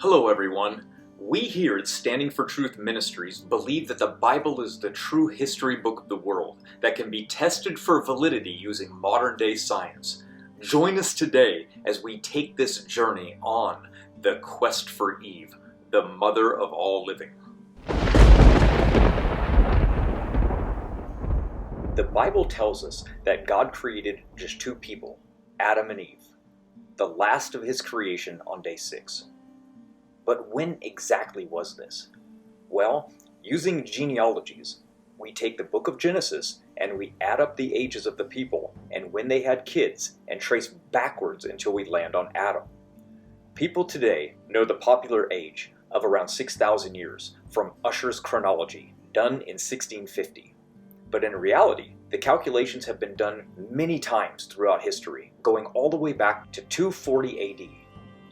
Hello everyone. We here at Standing for Truth Ministries believe that the Bible is the true history book of the world that can be tested for validity using modern day science. Join us today as we take this journey on the quest for Eve, the mother of all living. The Bible tells us that God created just two people, Adam and Eve, the last of his creation on day 6. But when exactly was this? Well, using genealogies, we take the book of Genesis and we add up the ages of the people and when they had kids and trace backwards until we land on Adam. People today know the popular age of around 6,000 years from Ussher's chronology, done in 1650. But in reality, the calculations have been done many times throughout history, going all the way back to 240 AD.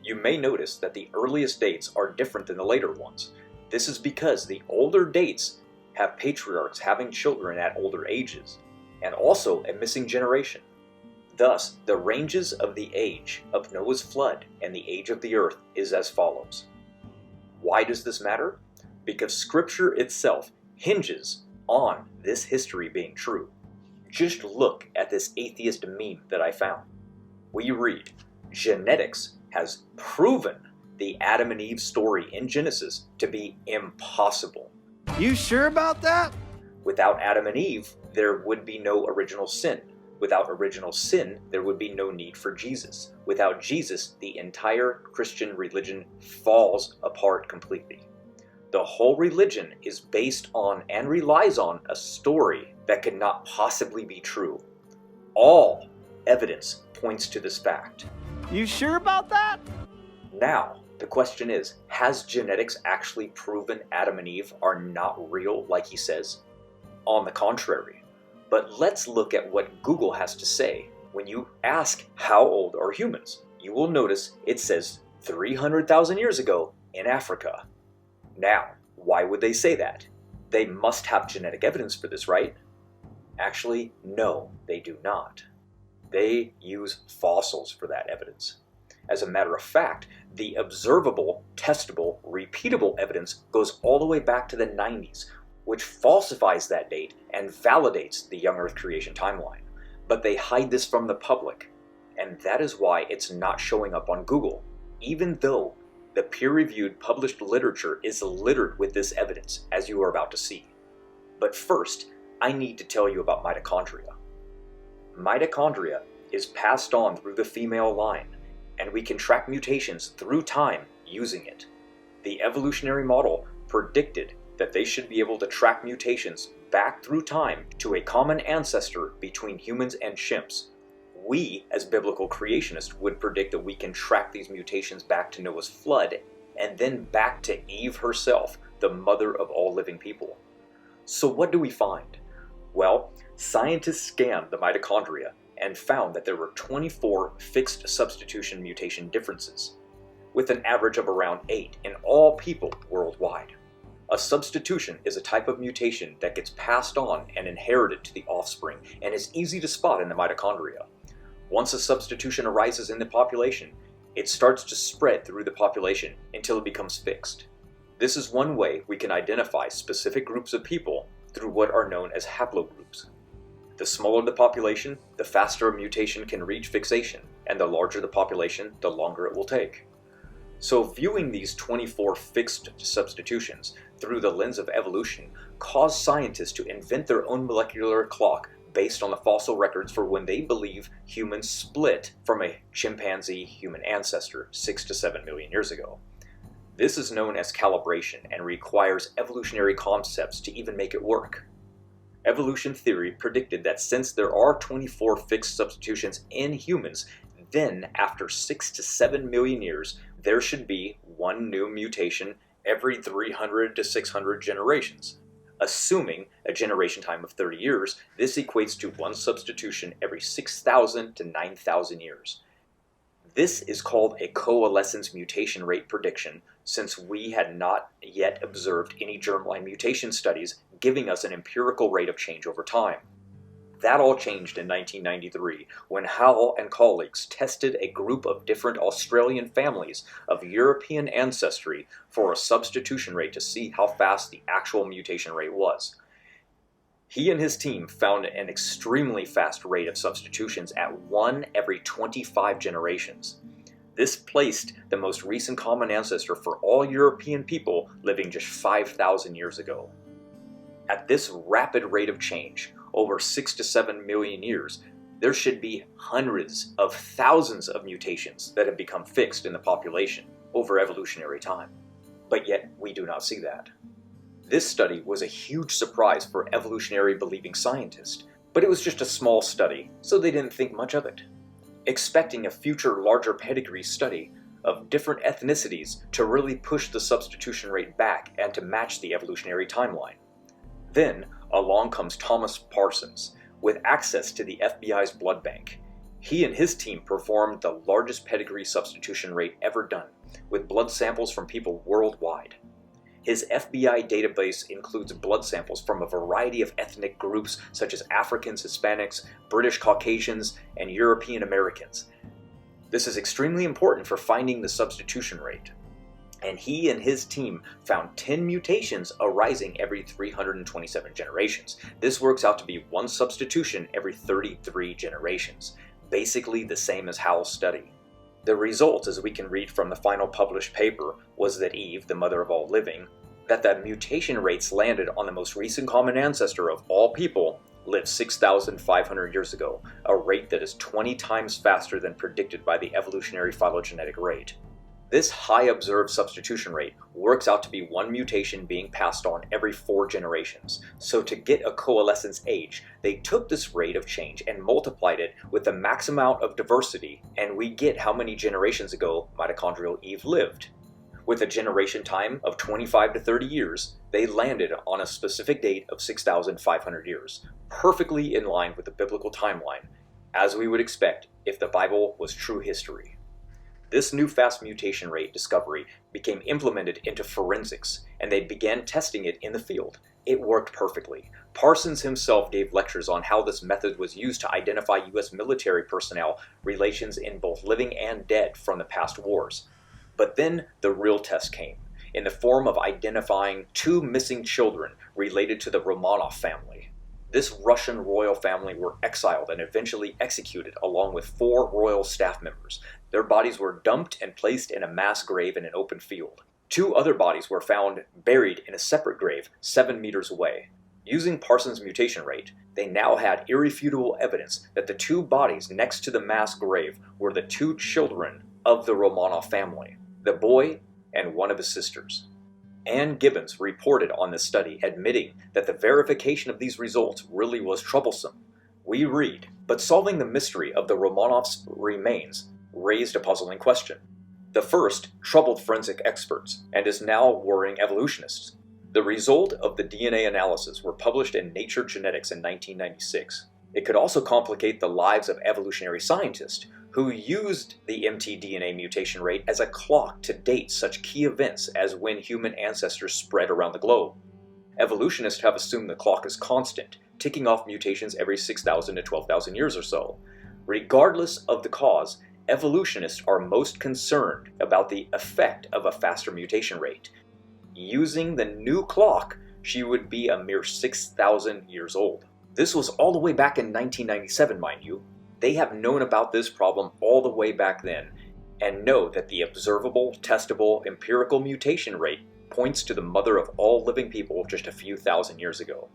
You may notice that the earliest dates are different than the later ones. This is because the older dates have patriarchs having children at older ages, and also a missing generation. Thus, the ranges of the age of Noah's flood and the age of the earth is as follows. Why does this matter? Because Scripture itself hinges on this history being true. Just look at this atheist meme that I found. We read, genetics has proven the Adam and Eve story in Genesis to be impossible. You sure about that? Without Adam and Eve, there would be no original sin. Without original sin, there would be no need for Jesus. Without Jesus, the entire Christian religion falls apart completely. The whole religion is based on and relies on a story that could not possibly be true. All evidence points to this fact. You sure about that? Now, the question is, has genetics actually proven Adam and Eve are not real like he says? On the contrary. But let's look at what Google has to say. When you ask, how old are humans? You will notice it says 300,000 years ago in Africa. Now, why would they say that? They must have genetic evidence for this, right? Actually, no, they do not. They use fossils for that evidence. As a matter of fact, the observable, testable, repeatable evidence goes all the way back to the 90s, which falsifies that date and validates the young Earth creation timeline. But they hide this from the public, and that is why it's not showing up on Google, even though the peer-reviewed published literature is littered with this evidence, as you are about to see. But first, I need to tell you about mitochondria. Mitochondria is passed on through the female line, and we can track mutations through time using it. The evolutionary model predicted that they should be able to track mutations back through time to a common ancestor between humans and chimps. We, as biblical creationists, would predict that we can track these mutations back to Noah's flood and then back to Eve herself, the mother of all living people. So what do we find? Well, scientists scanned the mitochondria and found that there were 24 fixed substitution mutation differences, with an average of around 8 in all people worldwide. A substitution is a type of mutation that gets passed on and inherited to the offspring and is easy to spot in the mitochondria. Once a substitution arises in the population, it starts to spread through the population until it becomes fixed. This is one way we can identify specific groups of people through what are known as haplogroups. The smaller the population, the faster a mutation can reach fixation, and the larger the population, the longer it will take. So viewing these 24 fixed substitutions through the lens of evolution caused scientists to invent their own molecular clock based on the fossil records for when they believe humans split from a chimpanzee human ancestor 6 to 7 million years ago. This is known as calibration and requires evolutionary concepts to even make it work. Evolution theory predicted that since there are 24 fixed substitutions in humans, then after 6 to 7 million years, there should be one new mutation every 300 to 600 generations. Assuming a generation time of 30 years, this equates to one substitution every 6,000 to 9,000 years. This is called a coalescence mutation rate prediction, since we had not yet observed any germline mutation studies giving us an empirical rate of change over time. That all changed in 1993 when Howell and colleagues tested a group of different Australian families of European ancestry for a substitution rate to see how fast the actual mutation rate was. He and his team found an extremely fast rate of substitutions at 1 every 25 generations. This placed the most recent common ancestor for all European people living just 5,000 years ago. At this rapid rate of change, over 6 to 7 million years, there should be hundreds of thousands of mutations that have become fixed in the population over evolutionary time. But yet, we do not see that. This study was a huge surprise for evolutionary believing scientists, but it was just a small study, so they didn't think much of it. Expecting a future larger pedigree study of different ethnicities to really push the substitution rate back and to match the evolutionary timeline. Then, along comes Thomas Parsons, with access to the FBI's blood bank. He and his team performed the largest pedigree substitution rate ever done, with blood samples from people worldwide. His FBI database includes blood samples from a variety of ethnic groups such as Africans, Hispanics, British Caucasians, and European Americans. This is extremely important for finding the substitution rate. And he and his team found 10 mutations arising every 327 generations. This works out to be one substitution every 33 generations, basically the same as Howell's study. The result, as we can read from the final published paper, was that Eve, the mother of all living, that the mutation rates landed on the most recent common ancestor of all people lived 6,500 years ago, a rate that is 20 times faster than predicted by the evolutionary phylogenetic rate. This high observed substitution rate works out to be one mutation being passed on every 4 generations. So to get a coalescence age, they took this rate of change and multiplied it with the max amount of diversity, and we get how many generations ago mitochondrial Eve lived. With a generation time of 25 to 30 years, they landed on a specific date of 6,500 years, perfectly in line with the biblical timeline, as we would expect if the Bible was true history. This new fast mutation rate discovery became implemented into forensics, and they began testing it in the field. It worked perfectly. Parsons himself gave lectures on how this method was used to identify U.S. military personnel relations in both living and dead from the past wars. But then the real test came, in the form of identifying 2 missing children related to the Romanov family. This Russian royal family were exiled and eventually executed along with 4 royal staff members. Their bodies were dumped and placed in a mass grave in an open field. 2 other bodies were found buried in a separate grave 7 meters away. Using Parsons' mutation rate, they now had irrefutable evidence that the 2 bodies next to the mass grave were the 2 children of the Romanov family, the boy and one of his sisters. Ann Gibbons reported on this study, admitting that the verification of these results really was troublesome. We read, "But solving the mystery of the Romanovs' remains raised a puzzling question. The first troubled forensic experts and is now worrying evolutionists. The result of the DNA analysis were published in Nature Genetics in 1996. It could also complicate the lives of evolutionary scientists who used the mtDNA mutation rate as a clock to date such key events as when human ancestors spread around the globe. Evolutionists have assumed the clock is constant, ticking off mutations every 6,000 to 12,000 years or so. Regardless of the cause, evolutionists are most concerned about the effect of a faster mutation rate. Using the new clock, she would be a mere 6,000 years old." This was all the way back in 1997, mind you. They have known about this problem all the way back then, and know that the observable, testable, empirical mutation rate points to the mother of all living people just a few thousand years ago.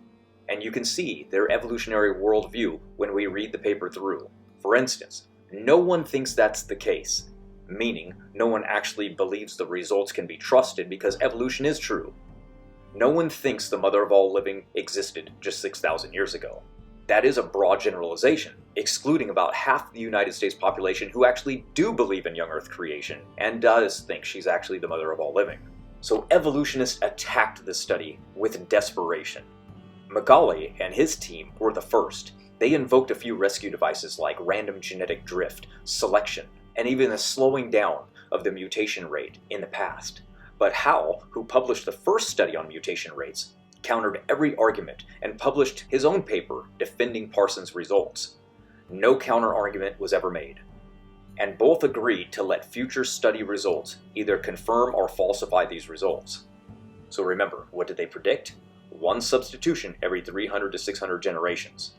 And you can see their evolutionary worldview when we read the paper through. For instance, no one thinks that's the case, meaning no one actually believes the results can be trusted because evolution is true. No one thinks the mother of all living existed just 6,000 years ago. That is a broad generalization, excluding about half the United States population who actually do believe in young Earth creation and does think she's actually the mother of all living. So evolutionists attacked this study with desperation. Macaulay and his team were the first. They invoked a few rescue devices like random genetic drift, selection, and even a slowing down of the mutation rate in the past. But Howell, who published the first study on mutation rates, countered every argument and published his own paper defending Parsons' results. No counter-argument was ever made, and both agreed to let future study results either confirm or falsify these results. So remember, what did they predict? One substitution every 300 to 600 generations.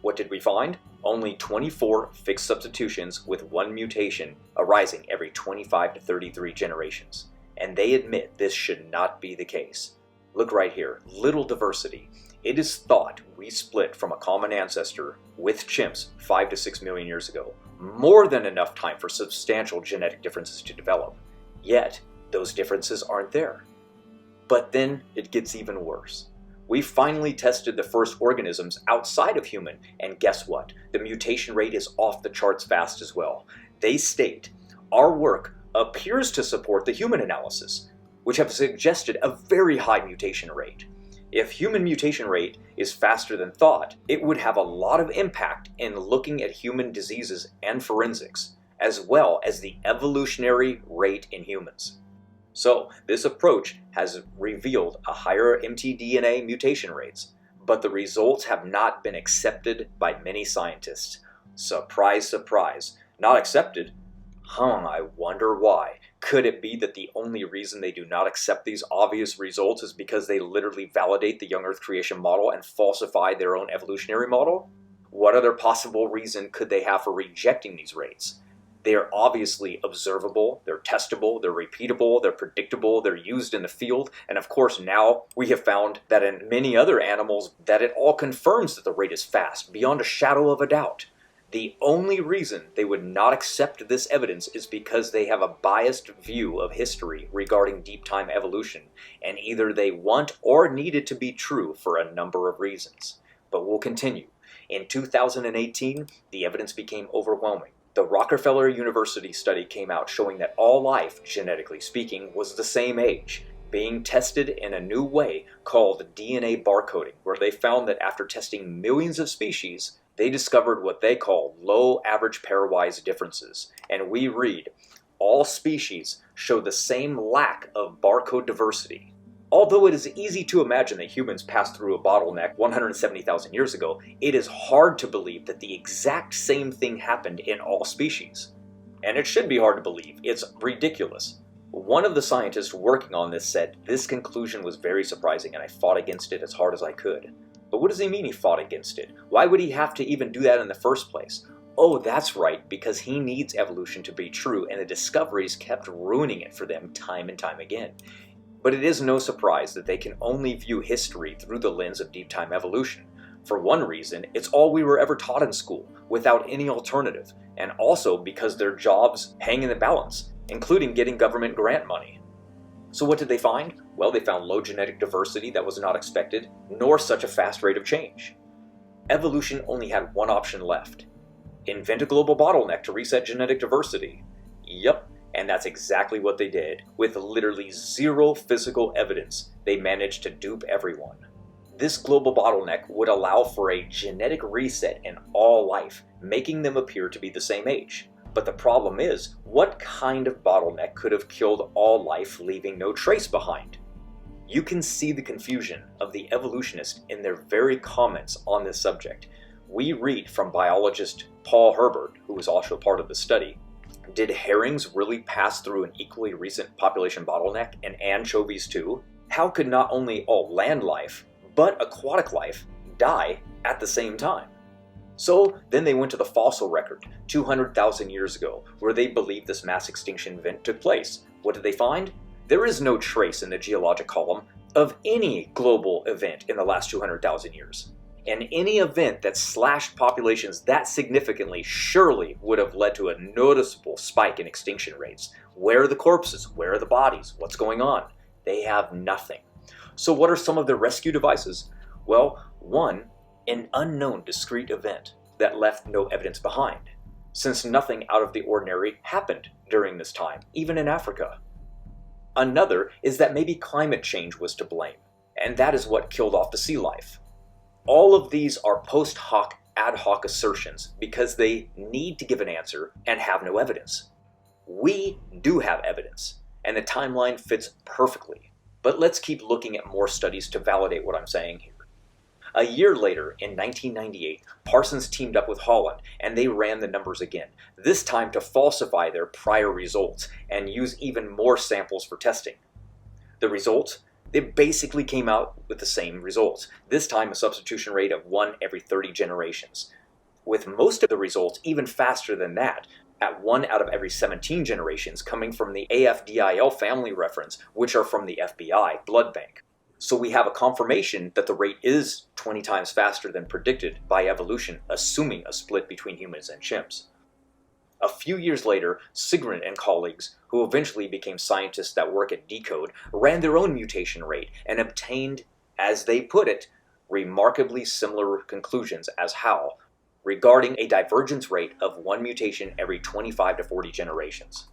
What did we find? Only 24 fixed substitutions with one mutation arising every 25 to 33 generations. And they admit this should not be the case. Look right here, little diversity. It is thought we split from a common ancestor with chimps 5 to 6 million years ago, more than enough time for substantial genetic differences to develop. Yet, those differences aren't there. But then it gets even worse. We finally tested the first organisms outside of human, and guess what? The mutation rate is off the charts fast as well. They state, our work appears to support the human analysis, which have suggested a very high mutation rate. If human mutation rate is faster than thought, it would have a lot of impact in looking at human diseases and forensics, as well as the evolutionary rate in humans. So, this approach has revealed a higher mtDNA mutation rates, but the results have not been accepted by many scientists. Surprise, surprise. Not accepted? I wonder why. Could it be that the only reason they do not accept these obvious results is because they literally validate the young Earth creation model and falsify their own evolutionary model? What other possible reason could they have for rejecting these rates? They are obviously observable, they're testable, they're repeatable, they're predictable, they're used in the field, and of course now we have found that in many other animals that it all confirms that the rate is fast, beyond a shadow of a doubt. The only reason they would not accept this evidence is because they have a biased view of history regarding deep time evolution, and either they want or need it to be true for a number of reasons. But we'll continue. In 2018, the evidence became overwhelming. The Rockefeller University study came out showing that all life, genetically speaking, was the same age, being tested in a new way called DNA barcoding, where they found that after testing millions of species, they discovered what they call low average pairwise differences. And we read, all species show the same lack of barcode diversity. Although it is easy to imagine that humans passed through a bottleneck 170,000 years ago, it is hard to believe that the exact same thing happened in all species. And it should be hard to believe. It's ridiculous. One of the scientists working on this said this conclusion was very surprising and I fought against it as hard as I could. But what does he mean he fought against it? Why would he have to even do that in the first place? Oh, that's right, because he needs evolution to be true and the discoveries kept ruining it for them time and time again. But it is no surprise that they can only view history through the lens of deep time evolution. For one reason, it's all we were ever taught in school, without any alternative, and also because their jobs hang in the balance, including getting government grant money. So what did they find? Well, they found low genetic diversity that was not expected, nor such a fast rate of change. Evolution only had one option left. Invent a global bottleneck to reset genetic diversity. Yep. And that's exactly what they did. With literally zero physical evidence, they managed to dupe everyone. This global bottleneck would allow for a genetic reset in all life, making them appear to be the same age. But the problem is, what kind of bottleneck could have killed all life, leaving no trace behind? You can see the confusion of the evolutionists in their very comments on this subject. We read from biologist Paul Herbert, who was also part of the study, did herrings really pass through an equally recent population bottleneck, and anchovies too? How could not only all land life, but aquatic life die at the same time? So then they went to the fossil record, 200,000 years ago, where they believed this mass extinction event took place. What did they find? There is no trace in the geologic column of any global event in the last 200,000 years. And any event that slashed populations that significantly surely would have led to a noticeable spike in extinction rates. Where are the corpses? Where are the bodies? What's going on? They have nothing. So what are some of their rescue devices? Well, one, an unknown discrete event that left no evidence behind, since nothing out of the ordinary happened during this time, even in Africa. Another is that maybe climate change was to blame, and that is what killed off the sea life. All of these are post hoc, ad hoc assertions because they need to give an answer and have no evidence. We do have evidence, and the timeline fits perfectly. But let's keep looking at more studies to validate what I'm saying here. A year later, in 1998, Parsons teamed up with Holland and they ran the numbers again, this time to falsify their prior results and use even more samples for testing. The results? They basically came out with the same results, this time a substitution rate of 1 every 30 generations. With most of the results even faster than that, at 1 out of every 17 generations coming from the AFDIL family reference, which are from the FBI blood bank. So we have a confirmation that the rate is 20 times faster than predicted by evolution, assuming a split between humans and chimps. A few years later, Sigrid and colleagues, who eventually became scientists that work at Decode, ran their own mutation rate and obtained, as they put it, remarkably similar conclusions as Howell, regarding a divergence rate of 1 mutation every 25 to 40 generations.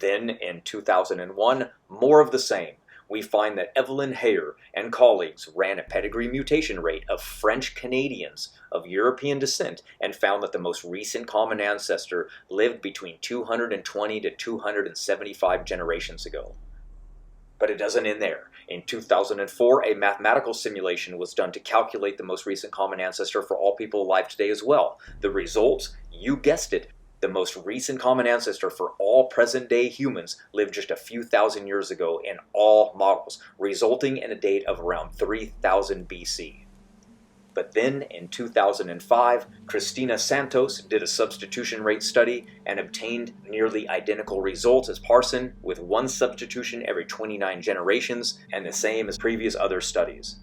Then, in 2001, more of the same. We find that Evelyn Hayer and colleagues ran a pedigree mutation rate of French Canadians of European descent and found that the most recent common ancestor lived between 220 to 275 generations ago. But it doesn't end there. In 2004, a mathematical simulation was done to calculate the most recent common ancestor for all people alive today as well. The results, you guessed it, the most recent common ancestor for all present-day humans lived just a few thousand years ago in all models, resulting in a date of around 3000 BC. But then, in 2005, Cristina Santos did a substitution rate study and obtained nearly identical results as Parson, with 1 substitution every 29 generations, and the same as previous other studies.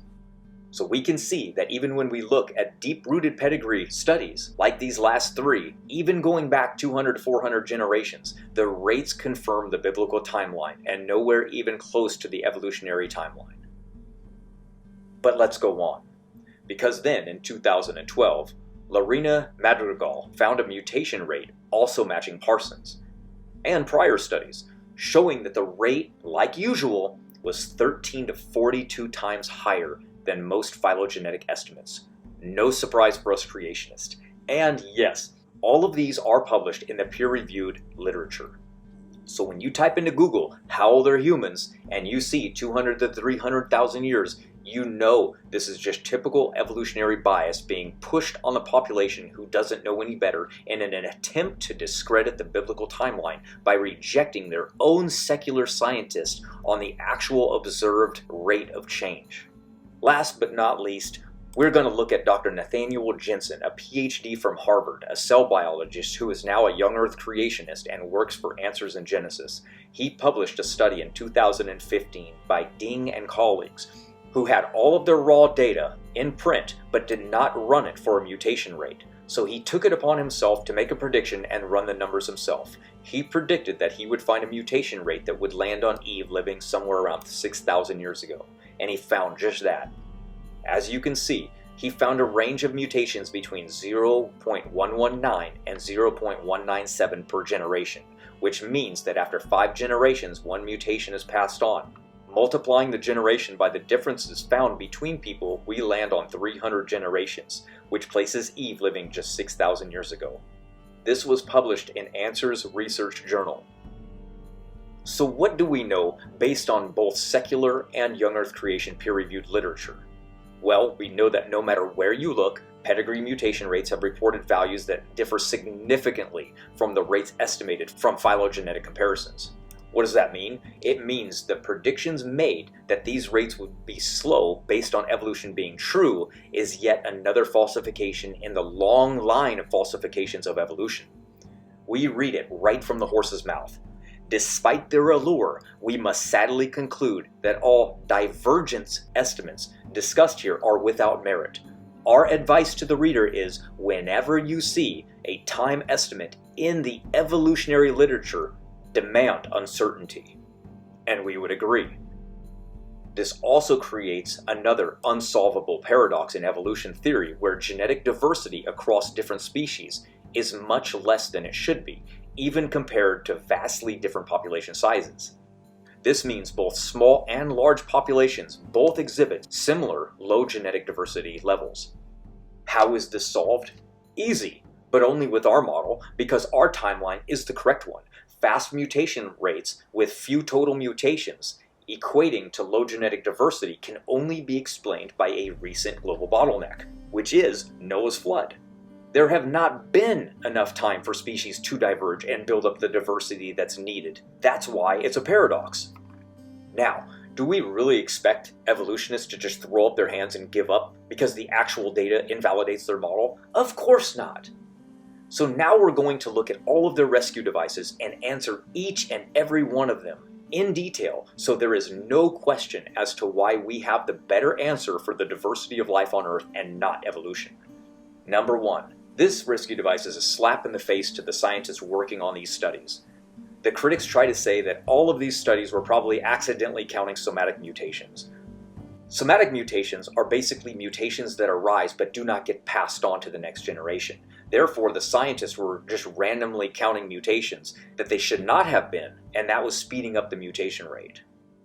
So we can see that even when we look at deep-rooted pedigree studies, like these last 3, even going back 200 to 400 generations, the rates confirm the biblical timeline and nowhere even close to the evolutionary timeline. But let's go on. Because then, in 2012, Lorena Madrigal found a mutation rate also matching Parsons, and prior studies showing that the rate, like usual, was 13 to 42 times higher than most phylogenetic estimates. No surprise for us creationists. And yes, all of these are published in the peer-reviewed literature. So when you type into Google, how old are humans, and you see 200 to 300,000 years, you know this is just typical evolutionary bias being pushed on the population who doesn't know any better in an attempt to discredit the biblical timeline by rejecting their own secular scientists on the actual observed rate of change. Last but not least, we're going to look at Dr. Nathaniel Jensen, a PhD from Harvard, a cell biologist who is now a young Earth creationist and works for Answers in Genesis. He published a study in 2015 by Ding and colleagues, who had all of their raw data in print but did not run it for a mutation rate. So he took it upon himself to make a prediction and run the numbers himself. He predicted that he would find a mutation rate that would land on Eve living somewhere around 6,000 years ago. And he found just that. As you can see, he found a range of mutations between 0.119 and 0.197 per generation, which means that after 5 generations, 1 mutation is passed on. Multiplying the generation by the differences found between people, we land on 300 generations, which places Eve living just 6,000 years ago. This was published in Answers Research Journal. So what do we know based on both secular and young Earth creation peer-reviewed literature? Well, we know that no matter where you look, pedigree mutation rates have reported values that differ significantly from the rates estimated from phylogenetic comparisons. What does that mean? It means the predictions made that these rates would be slow based on evolution being true is yet another falsification in the long line of falsifications of evolution. We read it right from the horse's mouth. Despite their allure, we must sadly conclude that all divergence estimates discussed here are without merit. Our advice to the reader is, whenever you see a time estimate in the evolutionary literature, demand uncertainty. And we would agree. This also creates another unsolvable paradox in evolution theory where genetic diversity across different species is much less than it should be, even compared to vastly different population sizes. This means both small and large populations both exhibit similar low genetic diversity levels. How is this solved? Easy, but only with our model because our timeline is the correct one. Fast mutation rates with few total mutations equating to low genetic diversity can only be explained by a recent global bottleneck, which is Noah's flood. There have not been enough time for species to diverge and build up the diversity that's needed. That's why it's a paradox. Now, do we really expect evolutionists to just throw up their hands and give up because the actual data invalidates their model? Of course not. So now we're going to look at all of their rescue devices and answer each and every one of them in detail, so there is no question as to why we have the better answer for the diversity of life on Earth and not evolution. Number 1. This rescue device is a slap in the face to the scientists working on these studies. The critics try to say that all of these studies were probably accidentally counting somatic mutations. Somatic mutations are basically mutations that arise but do not get passed on to the next generation. Therefore, the scientists were just randomly counting mutations that they should not have been, and that was speeding up the mutation rate.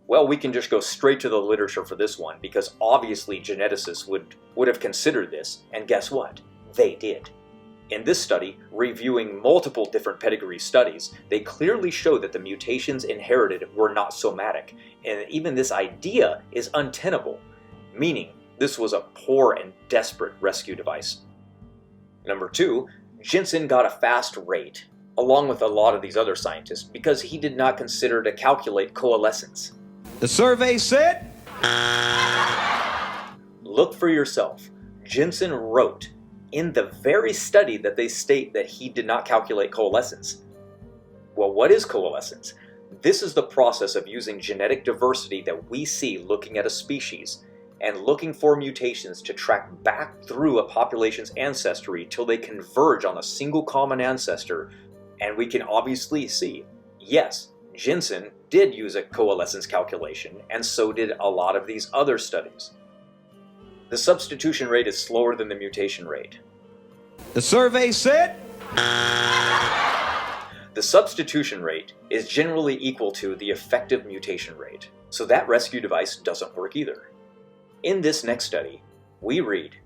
Well, we can just go straight to the literature for this one, because obviously geneticists would have considered this, and guess what? They did. In this study, reviewing multiple different pedigree studies, they clearly show that the mutations inherited were not somatic, and even this idea is untenable, meaning this was a poor and desperate rescue device. Number 2, Jensen got a fast rate, along with a lot of these other scientists, because he did not consider to calculate coalescence. The survey said... Look for yourself. Jensen wrote in the very study that they state that he did not calculate coalescence. Well, what is coalescence? This is the process of using genetic diversity that we see looking at a species and looking for mutations to track back through a population's ancestry till they converge on a single common ancestor. And we can obviously see, yes, Jensen did use a coalescence calculation, and so did a lot of these other studies. The substitution rate is slower than the mutation rate. The survey said... The substitution rate is generally equal to the effective mutation rate, so that rescue device doesn't work either. In this next study, we read,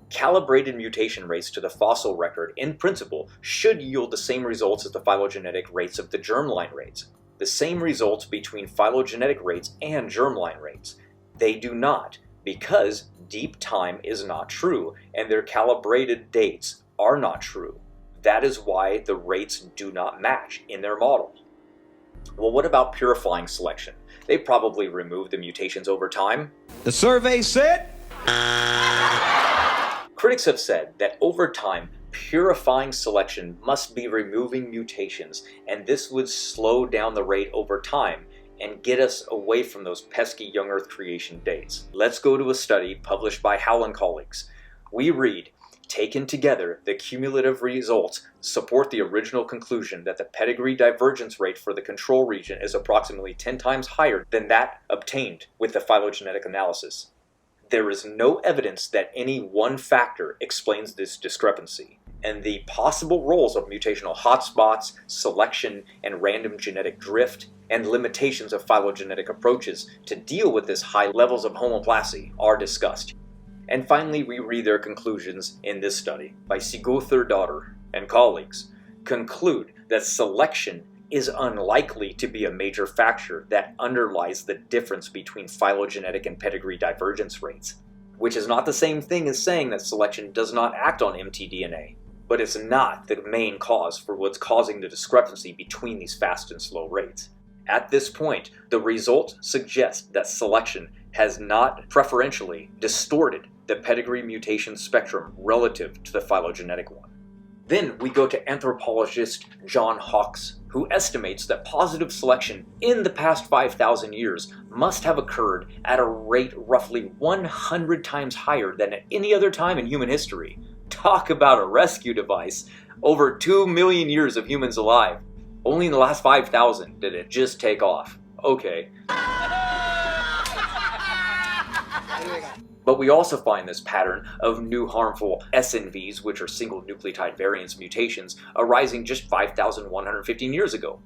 calibrated mutation rates to the fossil record in principle should yield the same results as the phylogenetic rates of the germline rates, the same results between phylogenetic rates and germline rates. They do not, because deep time is not true, and their calibrated dates are not true. That is why the rates do not match in their model. Well, what about purifying selection? They probably removed the mutations over time. The survey said... Critics have said that over time, purifying selection must be removing mutations, and this would slow down the rate over time and get us away from those pesky young Earth creation dates. Let's go to a study published by Howell and colleagues. We read, taken together, the cumulative results support the original conclusion that the pedigree divergence rate for the control region is approximately 10 times higher than that obtained with the phylogenetic analysis. There is no evidence that any one factor explains this discrepancy, and the possible roles of mutational hotspots, selection, and random genetic drift, and limitations of phylogenetic approaches to deal with this high levels of homoplasy are discussed. And finally, we read their conclusions in this study by Sigurðardóttir and colleagues, conclude that selection is unlikely to be a major factor that underlies the difference between phylogenetic and pedigree divergence rates, which is not the same thing as saying that selection does not act on mtDNA, but it's not the main cause for what's causing the discrepancy between these fast and slow rates. At this point, the results suggest that selection has not preferentially distorted the pedigree mutation spectrum relative to the phylogenetic one. Then we go to anthropologist John Hawkes, who estimates that positive selection in the past 5,000 years must have occurred at a rate roughly 100 times higher than at any other time in human history. Talk about a rescue device. Over 2 million years of humans alive. Only in the last 5,000 did it just take off. Okay. But we also find this pattern of new harmful SNVs, which are single nucleotide variants mutations, arising just 5,115 years ago.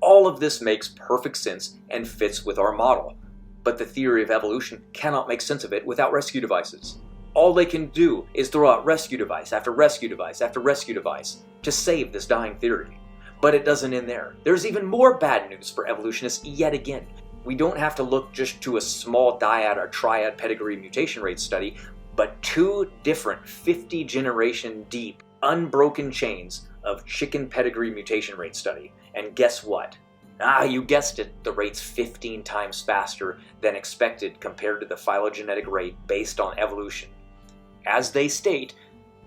All of this makes perfect sense and fits with our model, but the theory of evolution cannot make sense of it without rescue devices. All they can do is throw out rescue device after rescue device after rescue device to save this dying theory. But it doesn't end there. There's even more bad news for evolutionists yet again. We don't have to look just to a small dyad or triad pedigree mutation rate study, but 2 different 50-generation deep, unbroken chains of chicken pedigree mutation rate study. And guess what? You guessed it, the rate's 15 times faster than expected compared to the phylogenetic rate based on evolution. As they state,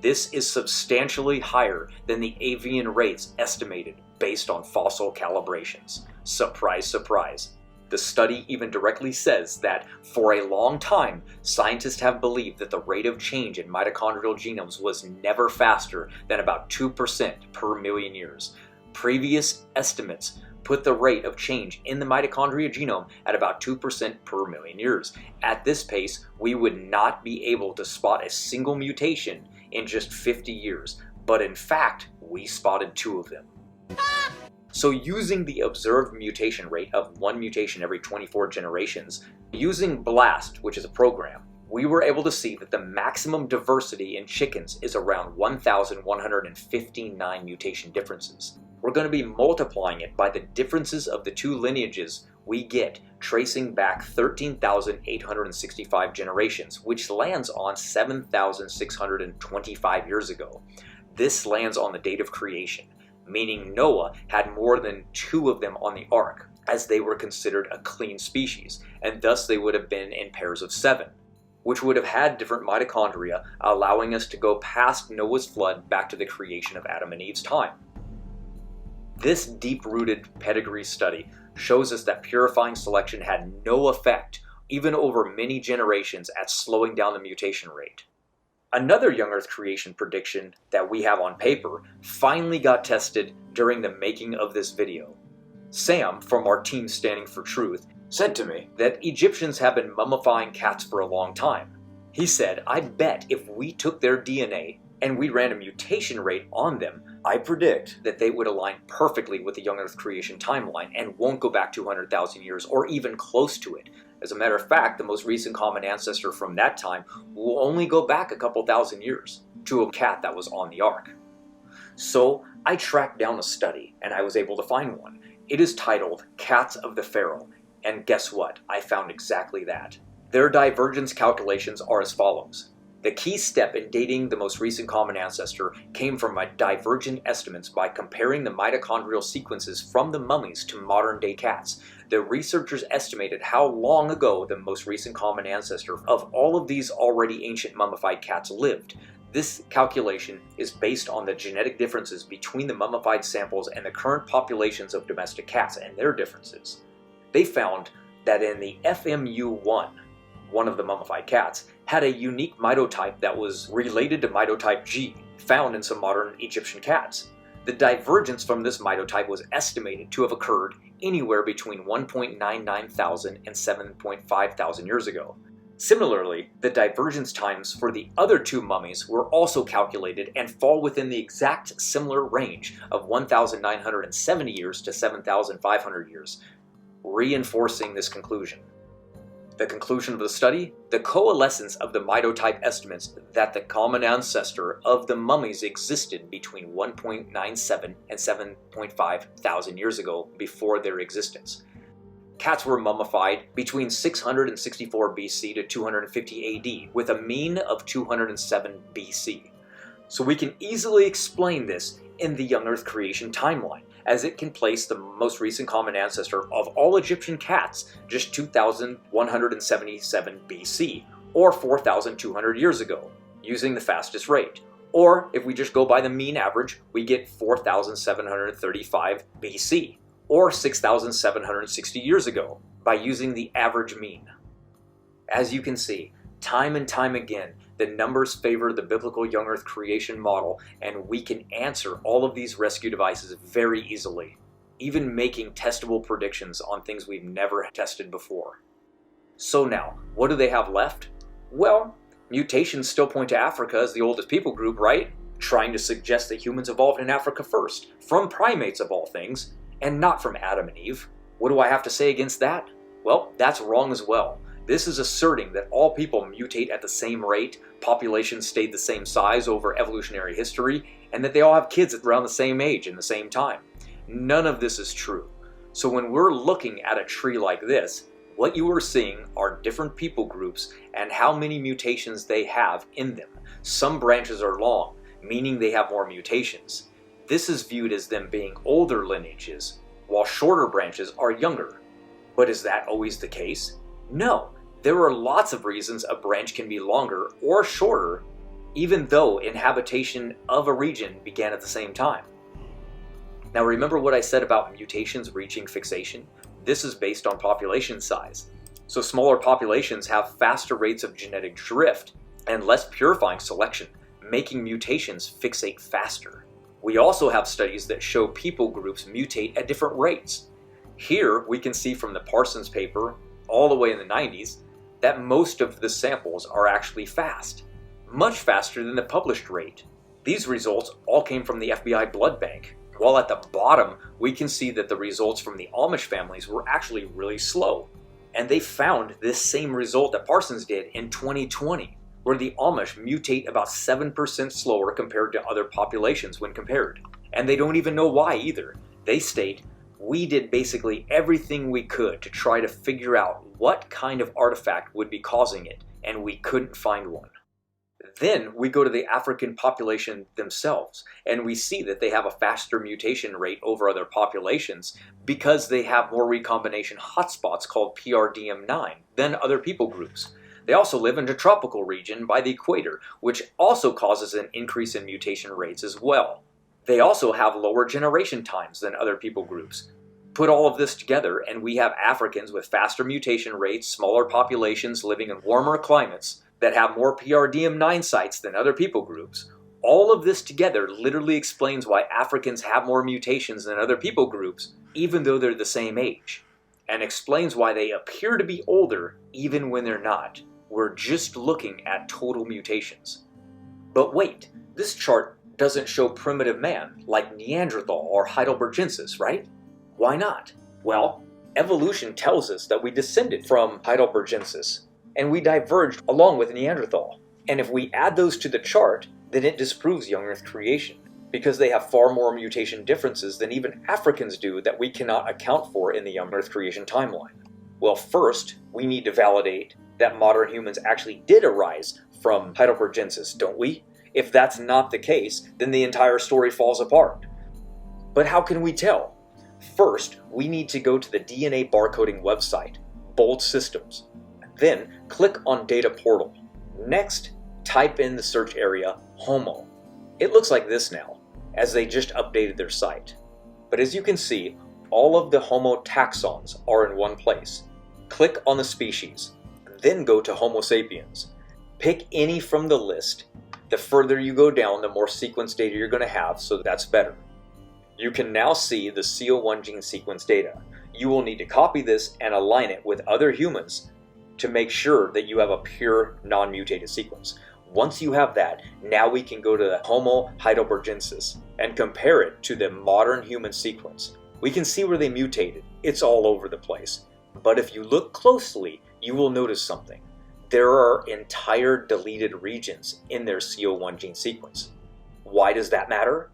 this is substantially higher than the avian rates estimated based on fossil calibrations. Surprise, surprise. The study even directly says that for a long time, scientists have believed that the rate of change in mitochondrial genomes was never faster than about 2% per million years. Previous estimates put the rate of change in the mitochondria genome at about 2% per million years. At this pace, we would not be able to spot a single mutation in just 50 years, but in fact, we spotted 2 of them. So using the observed mutation rate of 1 mutation every 24 generations, using BLAST, which is a program, we were able to see that the maximum diversity in chickens is around 1,159 mutation differences. We're going to be multiplying it by the differences of the 2 lineages we get, tracing back 13,865 generations, which lands on 7,625 years ago. This lands on the date of creation, meaning Noah had more than 2 of them on the ark, as they were considered a clean species, and thus they would have been in pairs of 7, which would have had different mitochondria, allowing us to go past Noah's flood back to the creation of Adam and Eve's time. This deep-rooted pedigree study shows us that purifying selection had no effect, even over many generations, at slowing down the mutation rate. Another young Earth creation prediction that we have on paper finally got tested during the making of this video. Sam, from our team Standing for Truth, said to me that Egyptians have been mummifying cats for a long time. He said, I bet if we took their DNA and we ran a mutation rate on them, I predict that they would align perfectly with the young Earth creation timeline and won't go back 200,000 years or even close to it. As a matter of fact, the most recent common ancestor from that time will only go back a couple thousand years to a cat that was on the ark. So I tracked down a study and I was able to find one. It is titled Cats of the Pharaoh, and guess what? I found exactly that. Their divergence calculations are as follows. The key step in dating the most recent common ancestor came from my divergent estimates by comparing the mitochondrial sequences from the mummies to modern-day cats. The researchers estimated how long ago the most recent common ancestor of all of these already ancient mummified cats lived. This calculation is based on the genetic differences between the mummified samples and the current populations of domestic cats and their differences. They found that in the FMU1, one of the mummified cats, had a unique mitotype that was related to mitotype G, found in some modern Egyptian cats. The divergence from this mitotype was estimated to have occurred anywhere between 1.99 thousand and 7.5 thousand years ago. Similarly, the divergence times for the other 2 mummies were also calculated and fall within the exact similar range of 1,970 years to 7,500 years, reinforcing this conclusion. The conclusion of the study? The coalescence of the mitotype estimates that the common ancestor of the mummies existed between 1.97 and 7.5 thousand years ago before their existence. Cats were mummified between 664 BC to 250 AD with a mean of 207 BC. So we can easily explain this in the young Earth creation timeline, as it can place the most recent common ancestor of all Egyptian cats just 2,177 BC, or 4,200 years ago, using the fastest rate. Or, if we just go by the mean average, we get 4,735 BC, or 6,760 years ago, by using the average mean. As you can see, time and time again, the numbers favor the biblical young Earth creation model, and we can answer all of these rescue devices very easily, even making testable predictions on things we've never tested before. So now, what do they have left? Well, mutations still point to Africa as the oldest people group, right? Trying to suggest that humans evolved in Africa first, from primates of all things, and not from Adam and Eve. What do I have to say against that? Well, that's wrong as well. This is asserting that all people mutate at the same rate, populations stayed the same size over evolutionary history, and that they all have kids around the same age and the same time. None of this is true. So when we're looking at a tree like this, what you are seeing are different people groups and how many mutations they have in them. Some branches are long, meaning they have more mutations. This is viewed as them being older lineages, while shorter branches are younger. But is that always the case? No. There are lots of reasons a branch can be longer or shorter, even though inhabitation of a region began at the same time. Now remember what I said about mutations reaching fixation? This is based on population size. So smaller populations have faster rates of genetic drift and less purifying selection, making mutations fixate faster. We also have studies that show people groups mutate at different rates. Here we can see from the Parsons paper all the way in the 90s that most of the samples are actually fast, much faster than the published rate. These results all came from the FBI blood bank, while at the bottom we can see that the results from the Amish families were actually really slow. And they found this same result that Parsons did in 2020, where the Amish mutate about 7% slower compared to other populations when compared. And they don't even know why either. They state, "We did basically everything we could to try to figure out what kind of artifact would be causing it, and we couldn't find one." Then we go to the African population themselves, and we see that they have a faster mutation rate over other populations because they have more recombination hotspots called PRDM9 than other people groups. They also live in a tropical region by the equator, which also causes an increase in mutation rates as well. They also have lower generation times than other people groups. Put all of this together and we have Africans with faster mutation rates, smaller populations living in warmer climates that have more PRDM9 sites than other people groups. All of this together literally explains why Africans have more mutations than other people groups, even though they're the same age, and explains why they appear to be older even when they're not. We're just looking at total mutations. But wait, this chart doesn't show primitive man like Neanderthal or Heidelbergensis, right? Why not? Well, evolution tells us that we descended from Heidelbergensis, and we diverged along with Neanderthal. And if we add those to the chart, then it disproves young Earth creation, because they have far more mutation differences than even Africans do that we cannot account for in the young Earth creation timeline. Well, first, we need to validate that modern humans actually did arise from Heidelbergensis, don't we? If that's not the case, then the entire story falls apart. But how can we tell? First, we need to go to the DNA barcoding website, Bold Systems. Then, click on Data Portal. Next, type in the search area, Homo. It looks like this now, as they just updated their site. But as you can see, all of the Homo taxons are in one place. Click on the species, then go to Homo sapiens. Pick any from the list. The further you go down, the more sequence data you're going to have, so that's better. You can now see the CO1 gene sequence data. You will need to copy this and align it with other humans to make sure that you have a pure, non-mutated sequence. Once you have that, now we can go to the Homo heidelbergensis and compare it to the modern human sequence. We can see where they mutated. It's all over the place. But if you look closely, you will notice something. There are entire deleted regions in their CO1 gene sequence. Why does that matter?